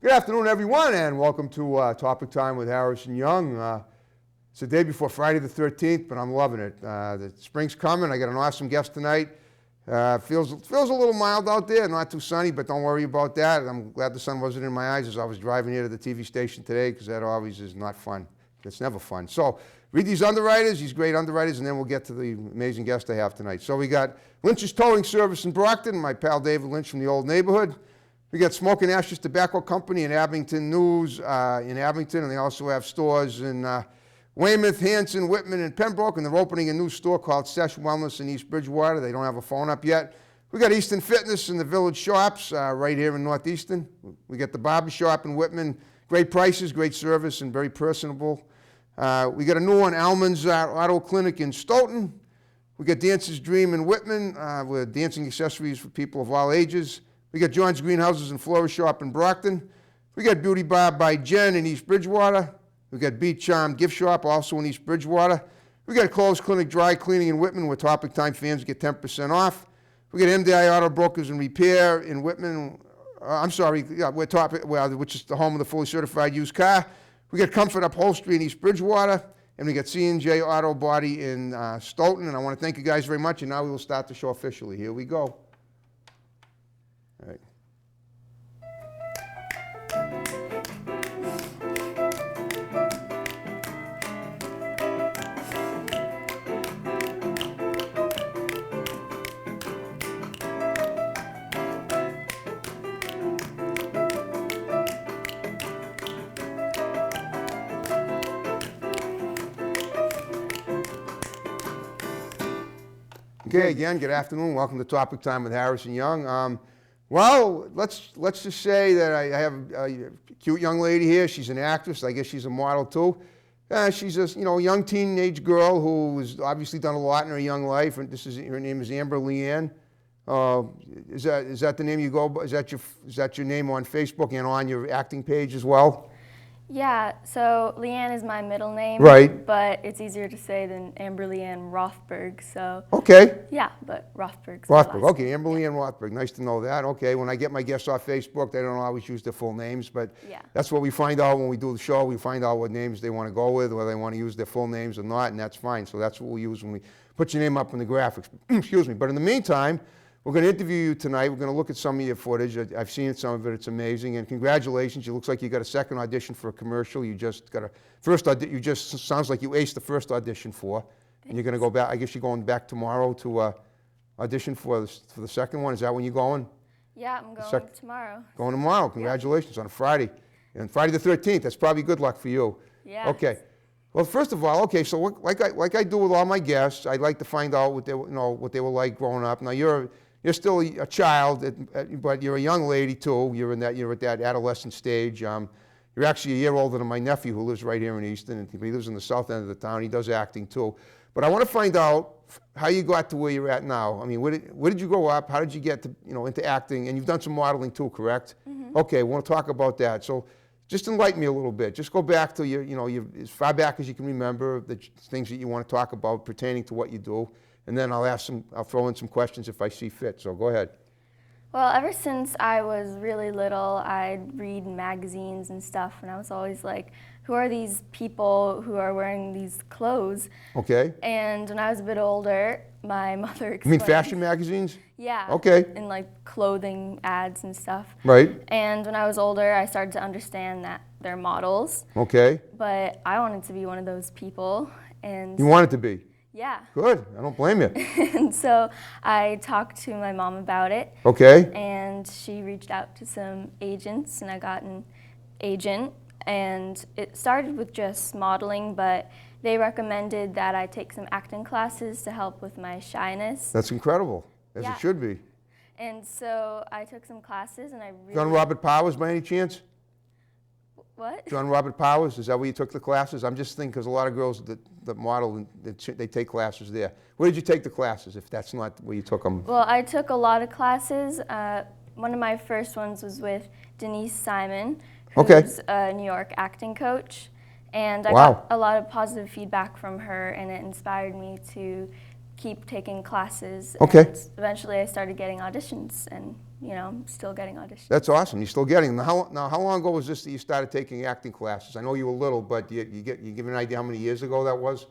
Good afternoon, everyone, and welcome to Topic Time with Harrison Young. It's the day before Friday the 13th, but I'm loving it. The spring's coming. I got an awesome guest tonight. Feels a little mild out there, not too sunny, but don't worry about that. I'm glad the sun wasn't in my eyes as I was driving here to the TV station today, because that always is not fun. It's never fun. So read these underwriters, these great underwriters, and then we'll get to the amazing guest I have tonight. So we got Lynch's Towing Service in Brockton, my pal David Lynch from the old neighborhood. We got Smoke and Ashes Tobacco Company in Abington News in Abington, and they also have stores in Weymouth, Hanson, Whitman, and Pembroke, and they're opening a new store called Sesh Wellness in East Bridgewater. They don't have a phone up yet. We got Easton Fitness in the Village Shops right here in Northeastern. We got the Barber Shop in Whitman. Great prices, great service, and very personable. We got a new one, Alman's Auto Clinic in Stoughton. We got Dancer's Dream in Whitman with dancing accessories for people of all ages. We got John's Greenhouses and Florist Shop in Brockton. We got Beauty Bar by Jen in East Bridgewater. We got Beach Charm Gift Shop also in East Bridgewater. We got Clothes Clinic Dry Cleaning in Whitman, where Topic Time fans get 10% off. We got MDI Auto Brokers and Repair in Whitman. Which is the home of the fully certified used car. We got Comfort Upholstery in East Bridgewater. And we got C&J Auto Body in Stoughton. And I want to thank you guys very much. And now we will start the show officially. Here we go. All right. Okay, again, good afternoon. Welcome to Topic Time with Harrison Young. Well, let's just say that I have a cute young lady here. She's an actress. I guess she's a model too. She's a young teenage girl who has obviously done a lot in her young life. And her name is Leanne. Is that the name you go by? Is that your name on Facebook and on your acting page as well? Yeah, so Leanne is my middle name. Right. But it's easier to say than Leanne Rothberg, so. Okay. Yeah, but Rothberg's Rothberg, my last okay, name. Leanne Rothberg, nice to know that. Okay, when I get my guests off Facebook, they don't always use their full names, but Yeah. that's what we find out when we do the show. We find out what names they want to go with, whether they want to use their full names or not, and that's fine. So that's what we use when we put your name up in the graphics. Excuse me. But in the meantime, we're going to interview you tonight. We're going to look at some of your footage. I've seen some of it. It's amazing. And congratulations. It looks like you got a second audition for a commercial. You just got a first audition. Sounds like you aced the first audition for. And you're going to go back. I guess you're going back tomorrow to audition for the second one. Is that when you're going? Yeah, I'm going tomorrow. Going tomorrow. Congratulations on a Friday. And Friday the 13th. That's probably good luck for you. Yeah. Okay. Well, first of all, okay, so like I do with all my guests, I'd like to find out what they were like growing up. Now you're still a child, but you're a young lady too. You're at that adolescent stage. You're actually a year older than my nephew, who lives right here in Easton, and he lives in the south end of the town. He does acting too. But I want to find out how you got to where you're at now. I mean, where did you grow up? How did you get to into acting? And you've done some modeling too, correct? Mm-hmm. Okay, we want to talk about that. So just enlighten me a little bit. Just go back to your as far back as you can remember, the things that you want to talk about pertaining to what you do. And then I'll throw in some questions if I see fit. So go ahead. Well, ever since I was really little, I'd read magazines and stuff, and I was always like, who are these people who are wearing these clothes? Okay. And when I was a bit older, my mother explained. You mean fashion magazines? Yeah. Okay. And like clothing ads and stuff. Right. And when I was older, I started to understand that they're models. Okay. But I wanted to be one of those people. And you wanted to be? Yeah. Good. I don't blame you. And so I talked to my mom about it. Okay. And she reached out to some agents, and I got an agent. And it started with just modeling, but they recommended that I take some acting classes to help with my shyness. That's incredible, as Yeah. it should be. And so I took some classes, and I really... John Robert Powers, by any chance? What? John Robert Powers, is that where you took the classes? I'm just thinking because a lot of girls that model, they take classes there. Where did you take the classes, if that's not where you took them? Well, I took a lot of classes. One of my first ones was with Denise Simon, who's a New York acting coach. And I got a lot of positive feedback from her, and it inspired me to keep taking classes. Okay. And eventually I started getting auditions, and I'm still getting auditions. That's awesome. You're still getting them. How long ago was this that you started taking acting classes? I know you were little, but you give me an idea how many years ago that was?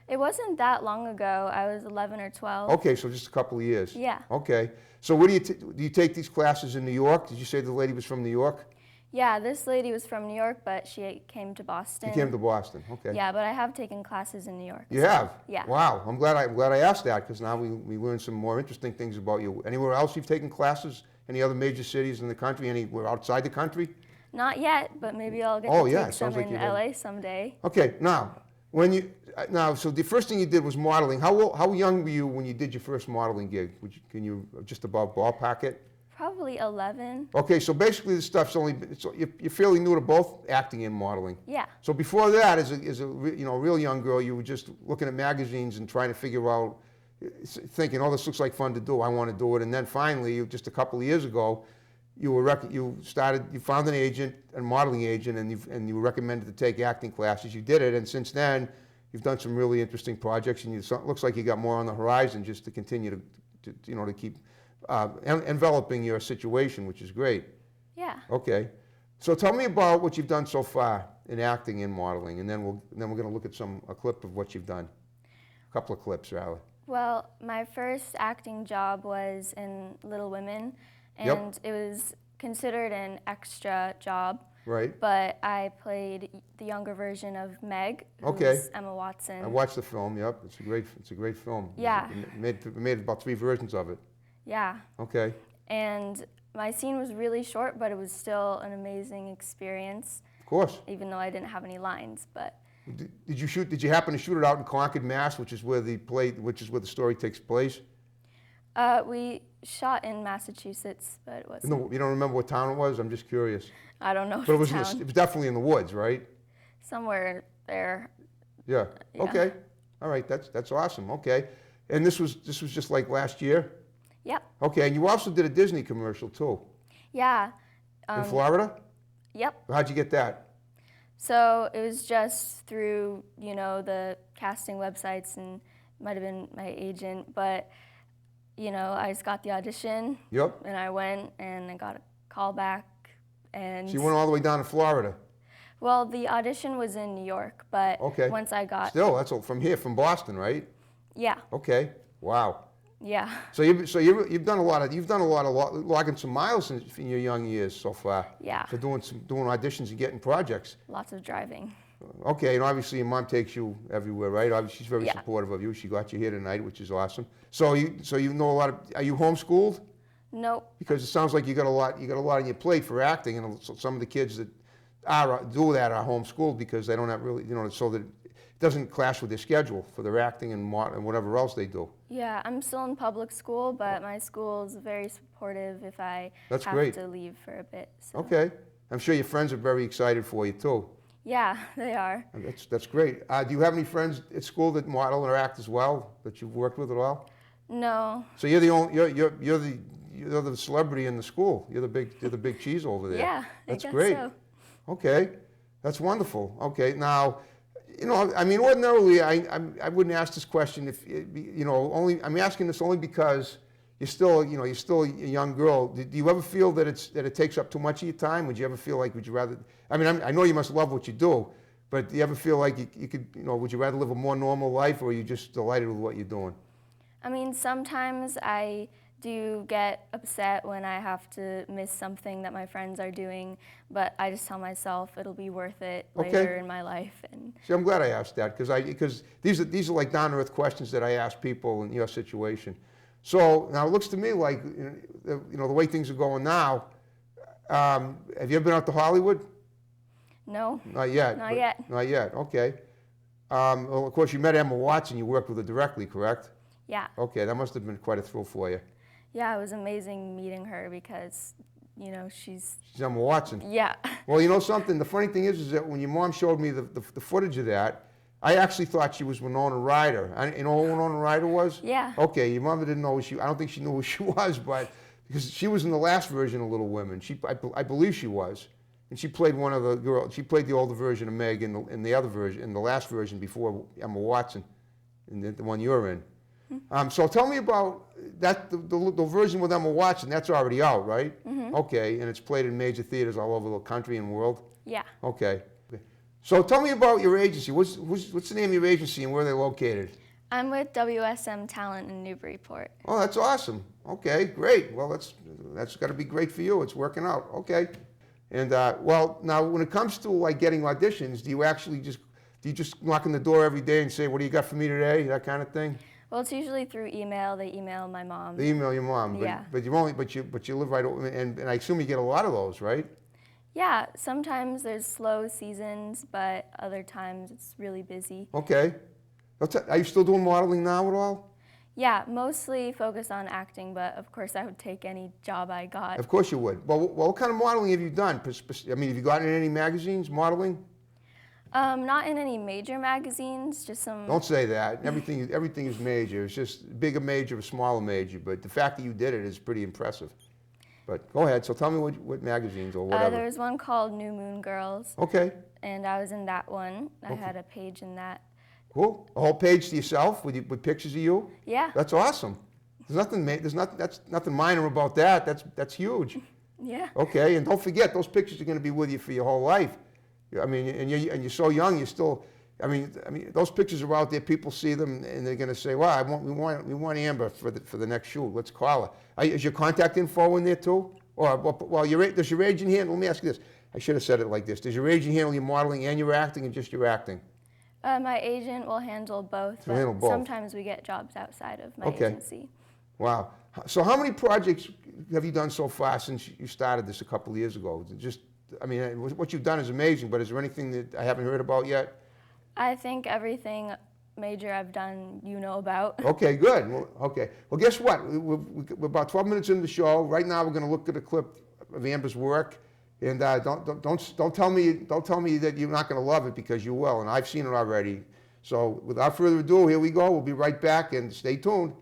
It wasn't that long ago. I was 11 or 12. Okay, so just a couple of years. Yeah. Okay. So where do you take these classes in New York? Did you say the lady was from New York? Yeah, this lady was from New York, but she came to Boston. You came to Boston. Okay. Yeah, but I have taken classes in New York. You have? Yeah. Wow. I'm glad I asked that, because now we learned some more interesting things about you. Anywhere else you've taken classes? Any other major cities in the country? Anywhere outside the country? Not yet, but maybe I'll get Oh, to yeah, take it some sounds like in you have. LA someday. Okay. So the first thing you did was modeling. How young were you when you did your first modeling gig? Can you just about ballpark it? Probably 11. Okay, so basically this stuff's you're fairly new to both acting and modeling. Yeah. So before that, as a real young girl, you were just looking at magazines and trying to figure out, thinking, oh, this looks like fun to do. I want to do it. And then finally, just a couple of years ago, you found an agent, a modeling agent, and you were recommended to take acting classes. You did it, and since then, you've done some really interesting projects, and it looks like you got more on the horizon just to continue to keep enveloping your situation, which is great. Yeah. Okay, so tell me about what you've done so far in acting and modeling, and then we're going to look at a clip of what you've done. A couple of clips, rather. Well, my first acting job was in Little Women, and Yep. it was considered an extra job. Right. But I played the younger version of Meg, who's Okay. Emma Watson. I watched the film. Yep, it's a great film. Yeah. We made about 3 versions of it. Yeah. Okay. And my scene was really short, but it was still an amazing experience, Of course. even though I didn't have any lines. But Did you happen to shoot it out in Concord, Mass, which is where the story takes place? we shot in Massachusetts, but it wasn't. You don't remember what town it was? I'm just curious. I don't know. But it was town. it was definitely in the woods, right? Somewhere there. Yeah. Yeah. Okay. All right. That's awesome. Okay. And this was just like last year? Yep. Okay. And you also did a Disney commercial too. Yeah. In Florida? Yep. How'd you get that? So it was just through, the casting websites, and might have been my agent, but, I just got the audition. Yep. And I went, and I got a call back, and... So you went all the way down to Florida? Well, the audition was in New York, but Okay. once I got... Still, that's all from here, from Boston, right? Yeah. Okay. Wow. Yeah. So you've done a lot of logging some miles in your young years so far. Yeah. So doing auditions and getting projects. Lots of driving. Okay, and obviously your mom takes you everywhere, right? Obviously she's very Yeah. supportive of you. She got you here tonight, which is awesome. So you know a lot of. Are you homeschooled? Nope. Because it sounds like you got a lot on your plate for acting, and so some of the kids that do that are homeschooled because they don't have really, so that it doesn't clash with their schedule for their acting and whatever else they do. Yeah, I'm still in public school, but my school is very supportive if I That's have great. to leave for a bit. So. Okay, I'm sure your friends are very excited for you too. Yeah, they are. And that's great. Do you have any friends at school that model or act as well that you've worked with at all? No. So you're the only you're the celebrity in the school. You're the big cheese over there. Yeah, That's I guess great. so. Okay, that's wonderful. Okay, now, I mean, ordinarily I wouldn't ask this question if I'm asking this only because you're still a young girl. Do you ever feel that it takes up too much of your time? Would you ever feel like, would you rather? I mean, I know you must love what you do, but do you ever feel like you could, would you rather live a more normal life, or are you just delighted with what you're doing? I mean, sometimes I do get upset when I have to miss something that my friends are doing, but I just tell myself it'll be worth it later in my life. And See, I'm glad I asked that because these are like down-to-earth questions that I ask people in your situation. So now it looks to me like the way things are going now. Have you ever been out to Hollywood? no, Not yet. Not yet. Not yet. Okay. Well, of course, you met Emma Watson. You worked with her directly, correct? yeah. Okay, that must have been quite a thrill for you. Yeah, it was amazing meeting her because, she's, She's Emma Watson. yeah. Well, you know something? The funny thing is that when your mom showed me the footage of that, I actually thought she was Winona Ryder. You know who Winona Ryder was? Yeah. Okay, your mother didn't know I don't think she knew who she was, but because she was in the last version of Little Women. I believe she was. And she played one of the girls. She played the older version of Meg in the other version, in the last version before Emma Watson, in the one you're in. So tell me about that, the version with Emma Watson, that's already out, right? Okay, and it's played in major theaters all over the country and world? Yeah. Okay. So tell me about your agency. What's the name of your agency and where they're located? I'm with WSM Talent in Newburyport. Oh, that's awesome. Okay, great. Well, that's got to be great for you. It's working out. Okay. And well, now when it comes to like getting auditions, do you just knock on the door every day and say, "What do you got for me today?" That kind of thing? Well, it's usually through email. They email my mom. They email your mom, but Yeah. but you live right over, and I assume you get a lot of those, right? Yeah, sometimes there's slow seasons, but other times it's really busy. Okay. Are you still doing modeling now at all? Yeah, mostly focused on acting, but of course I would take any job I got. Of course you would. Well, what kind of modeling have you done? I mean, have you gotten in any magazines modeling? Not in any major magazines, just some. Don't say that. Everything is major. It's just bigger major or smaller major. But the fact that you did it is pretty impressive. But go ahead. So tell me what magazines or whatever. There was one called New Moon Girls, Okay. and I was in that one. I had a page in that. Cool. A whole page to yourself with pictures of you. Yeah. That's awesome. That's nothing minor about that. That's huge. Yeah. Okay. And don't forget, those pictures are going to be with you for your whole life. I mean, and you're so young. You're still. I mean, those pictures are out there. People see them, and they're going to say, "Wow, we want Amber for the next shoot. Let's call her." Is your contact info in there too? Or well, does your agent handle? Let me ask you this. I should have said it like this. Does your agent handle your modeling and your acting, and just your acting? My agent will handle both, She'll but handle both. sometimes we get jobs outside of my Okay. agency. Wow. So how many projects have you done so far since you started this a couple of years ago? I mean, what you've done is amazing, but is there anything that I haven't heard about yet? I think everything major I've done, you know about. Okay, good. Well, guess what? We're about 12 minutes into the show. Right now, we're going to look at a clip of Amber's work, and don't tell me that you're not going to love it, because you will, and I've seen it already. So without further ado, here we go. We'll be right back, and stay tuned.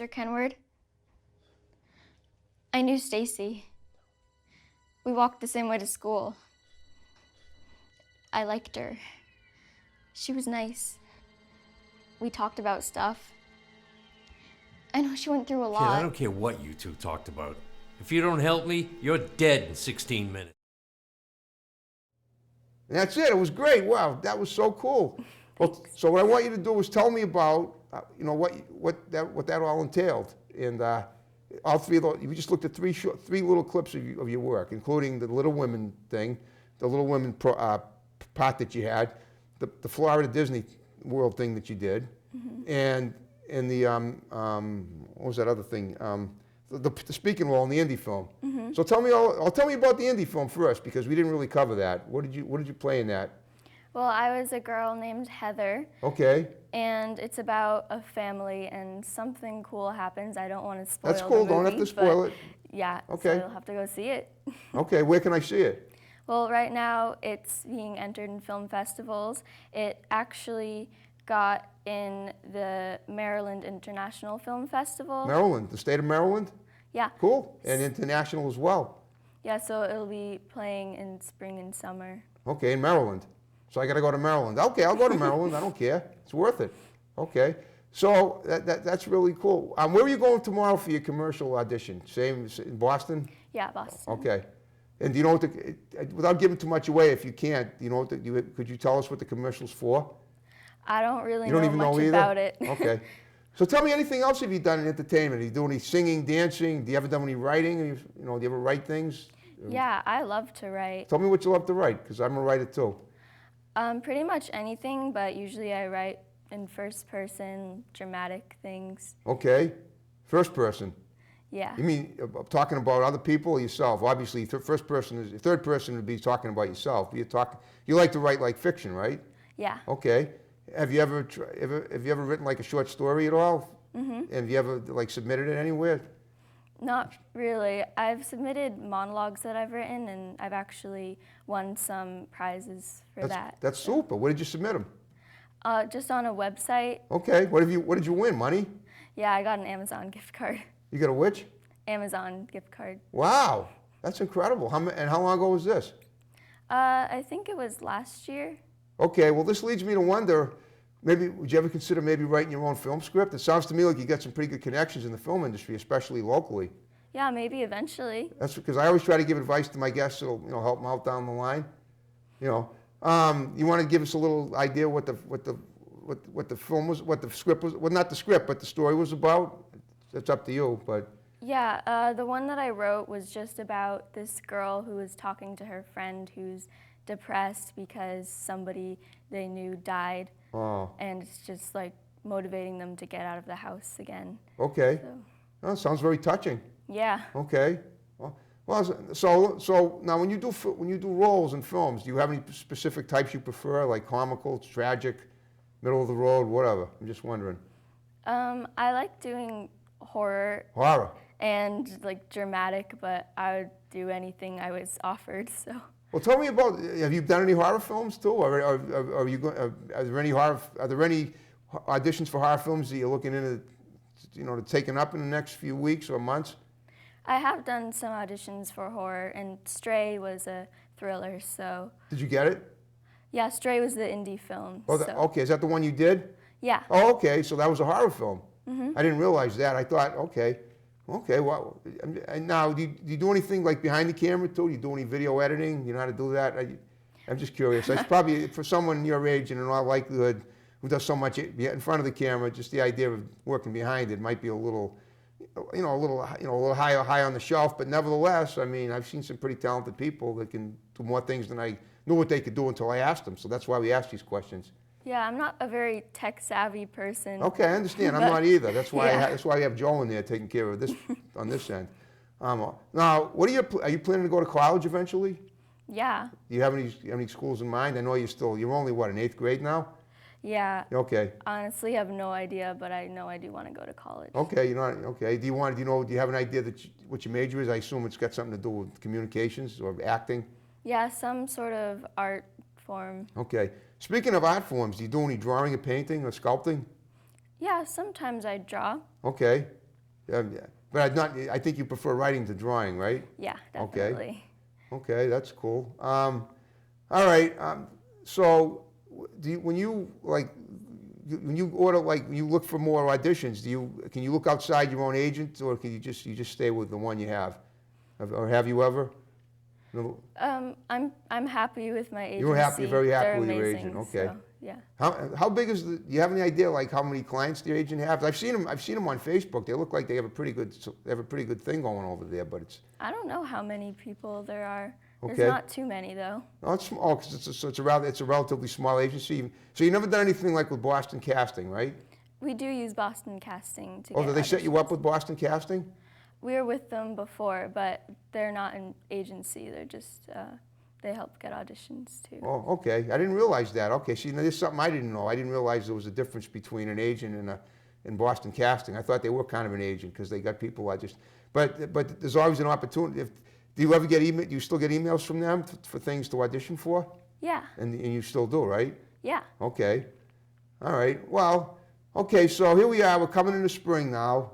Mr. Kenward. I knew Stacy. We walked the same way to school. I liked her. She was nice. We talked about stuff. I know she went through a Kid, lot. I don't care what you two talked about. If you don't help me, you're dead in 16 minutes. And that's it. It was great. Wow, that was so cool. Well, so what I want you to do is tell me about, what that all entailed, and all three of those. You just looked at three little clips of your work, including the Little Women thing, the Little Women part that you had, the Florida Disney World thing that you did, and the what was that other thing? The speaking role in the indie film. So tell me about the indie film first, because we didn't really cover that. What did you play in that? Well, I was a girl named Heather. Okay. And it's about a family, and something cool happens. I don't want to spoil That's cool. the movie, Don't have to spoil it. Yeah, Okay. so you'll have to go see it. Okay, where can I see it? Well, right now it's being entered in film festivals. It actually got in the Maryland International Film Festival. Maryland, the state of Maryland? Yeah. Cool. And international as well. Yeah, so it'll be playing in spring and summer. Okay, in Maryland. So I got to go to Maryland. Okay, I'll go to Maryland. I don't care. It's worth it. Okay. So that's really cool. Where are you going tomorrow for your commercial audition? Same in Boston? Yeah, Boston. Okay. And do you know what without giving too much away, if you can't, do you know what could you tell us what the commercial's for? I don't really You don't know even much know either? about it. Okay. So tell me anything else have you done in entertainment? Do you do any singing, dancing? Do you ever done any writing? Do you ever write things? Yeah, I love to write. Tell me what you love to write, because I'm a writer too. Pretty much anything, but usually I write in first person, dramatic things. Okay. First person. Yeah. You mean talking about other people or yourself? Obviously, third person would be talking about yourself. You like to write like fiction, right? Yeah. Okay. Have you ever written like a short story at all? Mm-hmm. Have you ever like submitted it anywhere? Not really. I've submitted monologues that I've written, and I've actually won some prizes for that. That's super. Where did you submit them? Just on a website. Okay. What did you win? Money? Yeah, I got an Amazon gift card. You got a which? Amazon gift card. Wow, that's incredible. And how long ago was this? I think it was last year. Okay, well, this leads me to wonder, maybe, would you ever consider maybe writing your own film script? It sounds to me like you got some pretty good connections in the film industry, especially locally. Yeah, maybe eventually. That's because I always try to give advice to my guests that'll help them out down the line. You want to give us a little idea what the film was, what the script was? Well, not the script, but the story was about. It's up to you, but. Yeah, the one that I wrote was just about this girl who was talking to her friend who's depressed because somebody they knew died. Oh. And it's just like motivating them to get out of the house again. Okay. So, Oh, sounds very touching. yeah. Okay. Well, so now when you do roles in films, do you have any specific types you prefer, like comical, tragic, middle of the road, whatever? I'm just wondering. I like doing horror Horror. and like dramatic, but I would do anything I was offered. So. Well, tell me about. Have you done any horror films too? Are there any auditions for horror films that you're looking into, to taking up in the next few weeks or months? I have done some auditions for horror, and Stray was a thriller, so. Did you get it? Yeah, Stray was the indie film. Oh, so. okay. Is that the one you did? Yeah. Oh, okay. So that was a horror film. Mm-hmm. I didn't realize that. I thought, okay. Well, and now do you do anything like behind the camera too? Do you do any video editing? You know how to do that? I'm just curious. It's probably for someone your age and in all likelihood who does so much in front of the camera. Just the idea of working behind it might be a little high on the shelf. But nevertheless, I mean, I've seen some pretty talented people that can do more things than I knew what they could do until I asked them. So that's why we ask these questions. Yeah, I'm not a very tech-savvy person. Okay, I understand. I'm not either. That's why Yeah. that's why I have Joe in there taking care of this on this end. Now, are you planning to go to college eventually? Yeah. Do you have any schools in mind? I know you're only what, in 8th grade now? Yeah. Okay. Honestly, I have no idea, but I know I do want to go to college. Okay, okay. Do you have an idea what your major is? I assume it's got something to do with communications or acting. Yeah, some sort of art form. Okay. Speaking of art forms, do you do any drawing or painting or sculpting? Yeah, sometimes I draw. Okay. But I think you prefer writing to drawing, right? Yeah, Okay. definitely. Okay, that's cool. All right. So, when you look for more auditions, can you look outside your own agent, or can you just stay with the one you have, or have you ever? No. I'm happy with my agency. You're happy, very happy They're with your amazing, agent. Okay. So, yeah. How big is do you have any idea like how many clients the agent has? I've seen them on Facebook. They look like they have a pretty good thing going over there, but it's. I don't know how many people there are. Okay. There's not too many though. No, it's small because it's a relatively small agency. So you never done anything like with Boston Casting, right? We do use Boston Casting to Oh, get did they set you auditions. up with Boston Casting? We were with them before, but they're not an agency. They're just, they help get auditions too. Oh, okay. I didn't realize that. Okay, see, now there's something I didn't know. I didn't realize there was a difference between an agent and Boston Casting. I thought they were kind of an agent because they got people. But there's always an opportunity. Do you ever get email? Do you still get emails from them for things to audition for? Yeah. And you still do, right? Yeah. Okay. All right. Well, okay. So here we are. We're coming into spring now.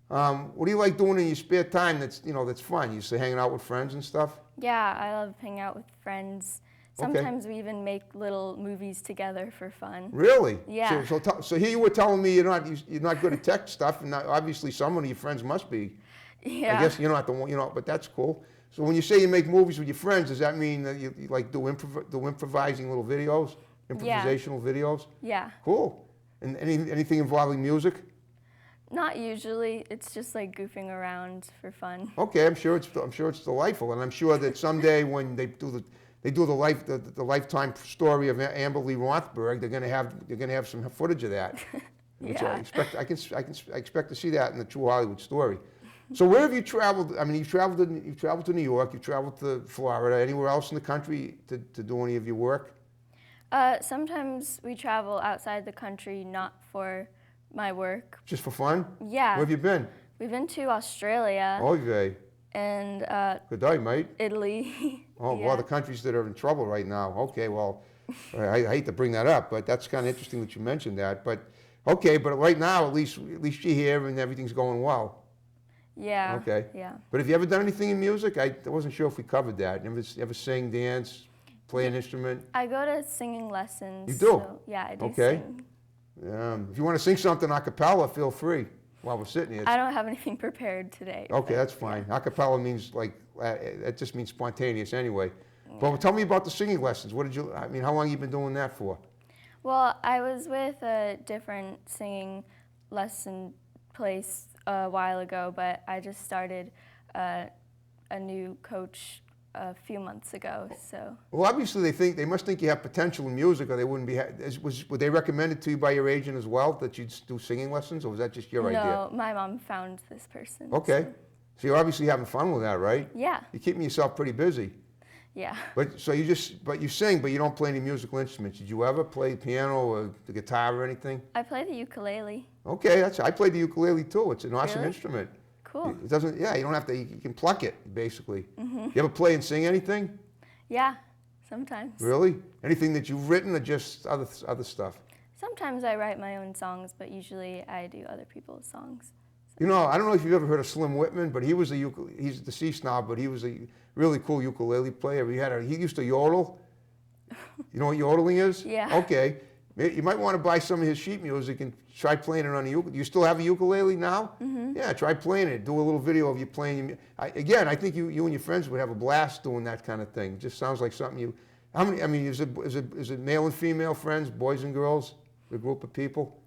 What do you like doing in your spare time? That's fun. You say hanging out with friends and stuff. Yeah, I love hanging out with friends. Okay. Sometimes we even make little movies together for fun. Really? Yeah. So here you were telling me you're not good at tech stuff, and obviously some of your friends must be. Yeah. I guess you're not the one, but that's cool. So when you say you make movies with your friends, does that mean that you like do improvising little videos, improvisational videos? Yeah. Cool. And anything involving music? Not usually. It's just like goofing around for fun. Okay, I'm sure it's delightful, and I'm sure that someday when they do the lifetime story of Amber Lee Rothberg, they're gonna have some footage of that. Which Yeah. I expect to see that in the True Hollywood Story. So where have you traveled? I mean, you've traveled to New York, you've traveled to Florida. Anywhere else in the country to do any of your work? Sometimes we travel outside the country, not for my work. Just for fun? Yeah. Where have you been? We've been to Australia Oh, okay. and Good day, mate. Italy. Oh, Yeah. well, the countries that are in trouble right now. Okay, well, I hate to bring that up, but that's kind of interesting that you mentioned that. But okay, but right now, at least you're here and everything's going well. Yeah. Okay. Yeah. But have you ever done anything in music? I wasn't sure if we covered that. Ever sing, dance, play an instrument? I go to singing lessons. You do? So, yeah, I do Okay. sing. If you want to sing something a cappella, feel free while we're sitting here. I don't have anything prepared today. Okay, but, that's fine. A cappella means it just means spontaneous anyway. But tell me about the singing lessons. How long have you been doing that for? Well, I was with a different singing lesson place a while ago, but I just started a new coach a few months ago. So. Well, obviously they must think you have potential in music, or they wouldn't be. Were they recommended to you by your agent as well that you'd do singing lessons, or was that just your idea? No, my mom found this person. Okay, so you're obviously having fun with that, right? Yeah. You're keeping yourself pretty busy. Yeah. But you sing, but you don't play any musical instruments. Did you ever play piano or the guitar or anything? I play the ukulele. Okay, I played the ukulele too. It's an awesome Really? instrument. Cool. It doesn't. Yeah, you don't have to. You can pluck it basically. Mm-hmm. You ever play and sing anything? Yeah, sometimes. Really? Anything that you've written or just other stuff? Sometimes I write my own songs, but usually I do other people's songs. I don't know if you've ever heard of Slim Whitman, but he's deceased now, but he was a really cool ukulele player. He used to yodel. You know what yodeling is? Yeah. Okay. You might want to buy some of his sheet music and try playing it on a ukulele. Do you still have a ukulele now? Mm-hmm. Yeah, try playing it. Do a little video of you playing. Again, I think you and your friends would have a blast doing that kind of thing. It just sounds like something you. How many? I mean, is it male and female friends, boys and girls, a group of people?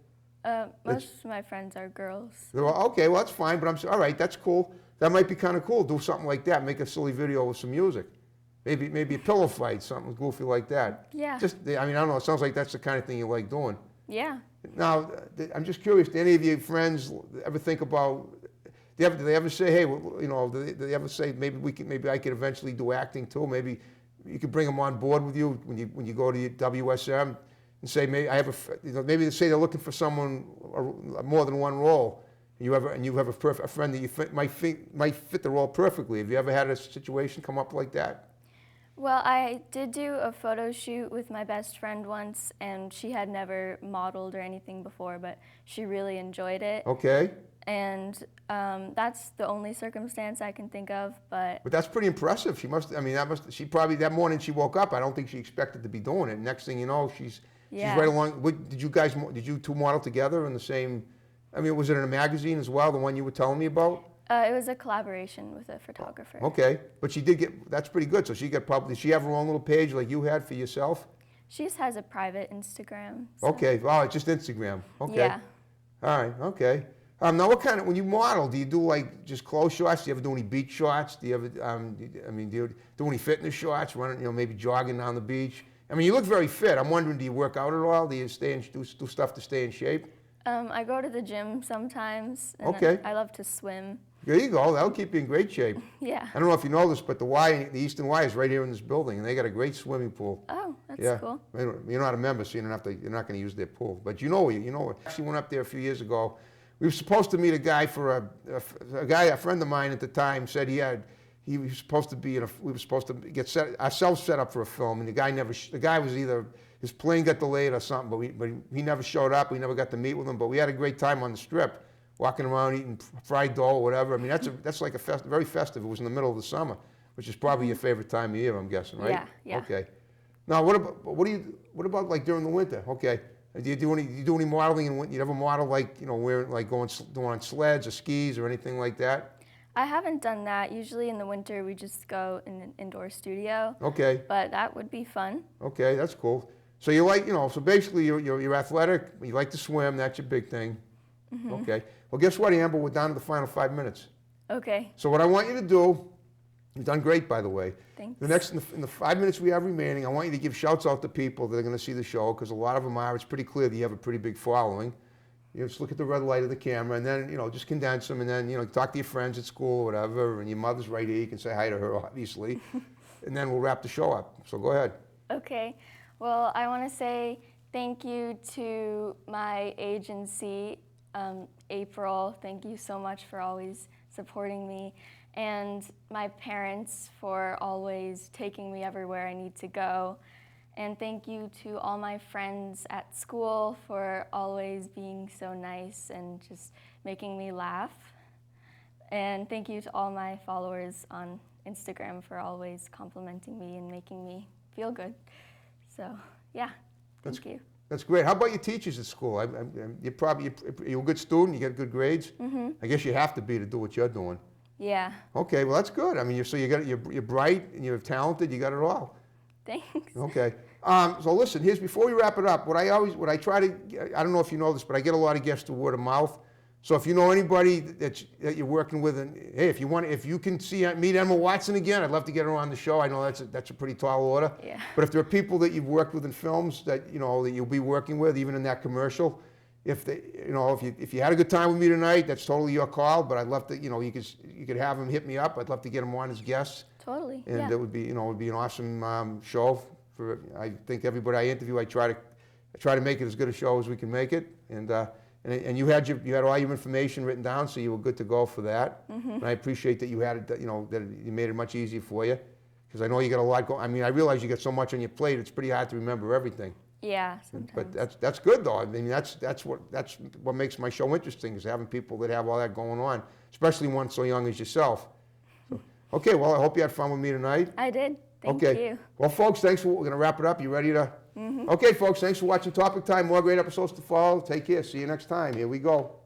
Most of my friends are girls. Okay, well that's fine, but all right. That's cool. That might be kind of cool. Do something like that. Make a silly video with some music. Maybe a pillow fight, something goofy like that. Yeah. I don't know. It sounds like that's the kind of thing you like doing. Yeah. Now, I'm just curious. Do any of your friends ever think about? Do they ever say, "Hey, do they ever say maybe I could eventually do acting too? Maybe you could bring them on board with you when you go to your WSM and say, maybe they say they're looking for someone more than one role. You have a friend that you might fit the role perfectly. Have you ever had a situation come up like that? Well, I did do a photo shoot with my best friend once, and she had never modeled or anything before, but she really enjoyed it. Okay. And that's the only circumstance I can think of, but that's pretty impressive. She probably, that morning she woke up, I don't think she expected to be doing it. Next thing you know, she's right along. Did you two model together in the same, was it in a magazine as well, the one you were telling me about? it was a collaboration with a photographer. Okay, but she did that's pretty good. So did she have her own little page like you had for yourself? She just has a private Instagram. So. Okay, it's just Instagram. Okay. Yeah. All right, okay. Now, when you model, do you do like just close shots? Do you ever do any beach shots? Do you ever, do you do any fitness shots? Running, maybe jogging down the beach. You look very fit. I'm wondering, do you work out at all? Do you do stuff to stay in shape? I go to the gym sometimes. And Okay. I love to swim. There you go. That'll keep you in great shape. Yeah. I don't know if you know this, but the Eastern Y is right here in this building, and they got a great swimming pool. Oh, that's Yeah. cool. You're not a member, so you're not going to use their pool. But you know it. I actually went up there a few years ago. We were supposed to meet a guy a friend of mine at the time said he was supposed to be we were supposed to get ourselves set up for a film, and the guy was either, his plane got delayed or something, but he never showed up. We never got to meet with him, but we had a great time on the Strip, walking around eating fried dough or whatever. I mean, that's like very festive. It was in the middle of the summer, which is probably your favorite time of year, I'm guessing, right? Yeah. Okay. Now, what about like during the winter? Okay. Do you do any modeling in winter? You ever model like, wearing, like going on sleds or skis or anything like that? I haven't done that. Usually in the winter we just go in an indoor studio. Okay. But that would be fun. Okay, that's cool. So you like, so basically you're athletic, you like to swim, that's your big thing. Okay. Well, guess what, Amber? We're down to the final 5 minutes. Okay. So what I want you to do, you've done great, by the way. Thanks. In the 5 minutes we have remaining, I want you to give shouts out to people that are going to see the show, because a lot of them are. It's pretty clear that you have a pretty big following. You just look at the red light of the camera, and then, just condense them, and then, talk to your friends at school or whatever, and your mother's right here. You can say hi to her, obviously. And then we'll wrap the show up. So go ahead. Okay. Well, I want to say thank you to my agency, April. Thank you so much for always supporting me. And my parents for always taking me everywhere I need to go. And thank you to all my friends at school for always being so nice and just making me laugh. And thank you to all my followers on Instagram for always complimenting me and making me feel good. So, yeah, thank you. That's great. How about your teachers at school? You're a good student, you get good grades? I guess you have to be to do what you're doing. Yeah. Okay, well, that's good. I mean, you're bright and you're talented, you got it all. Thanks. Okay. So listen, before we wrap it up, I don't know if you know this, but I get a lot of guests through word of mouth. So if you know anybody that you're working with, and hey, if you can meet Emma Watson again, I'd love to get her on the show. I know that's a pretty tall order. Yeah. But if there are people that you've worked with in films that that you'll be working with, even in that commercial, if you had a good time with me tonight, that's totally your call. But I'd love to, you could have them hit me up. I'd love to get them on as guests. Totally. And yeah. it would be, an awesome show. I think everybody I interview, I try to make it as good a show as we can make it. And you had all your information written down, so you were good to go for that. And I appreciate that you had it, that you made it much easier for you, because I know you got a lot going. I mean, I realize you got so much on your plate; it's pretty hard to remember everything. Yeah, sometimes. But that's good though. I mean, that's what makes my show interesting, is having people that have all that going on, especially one so young as yourself. So, okay, well, I hope you had fun with me tonight. I did. Thank okay. you. Well, folks, we're going to wrap it up. You ready to? Okay, folks, thanks for watching Topic Time. More great episodes to follow. Take care. See you next time. Here we go.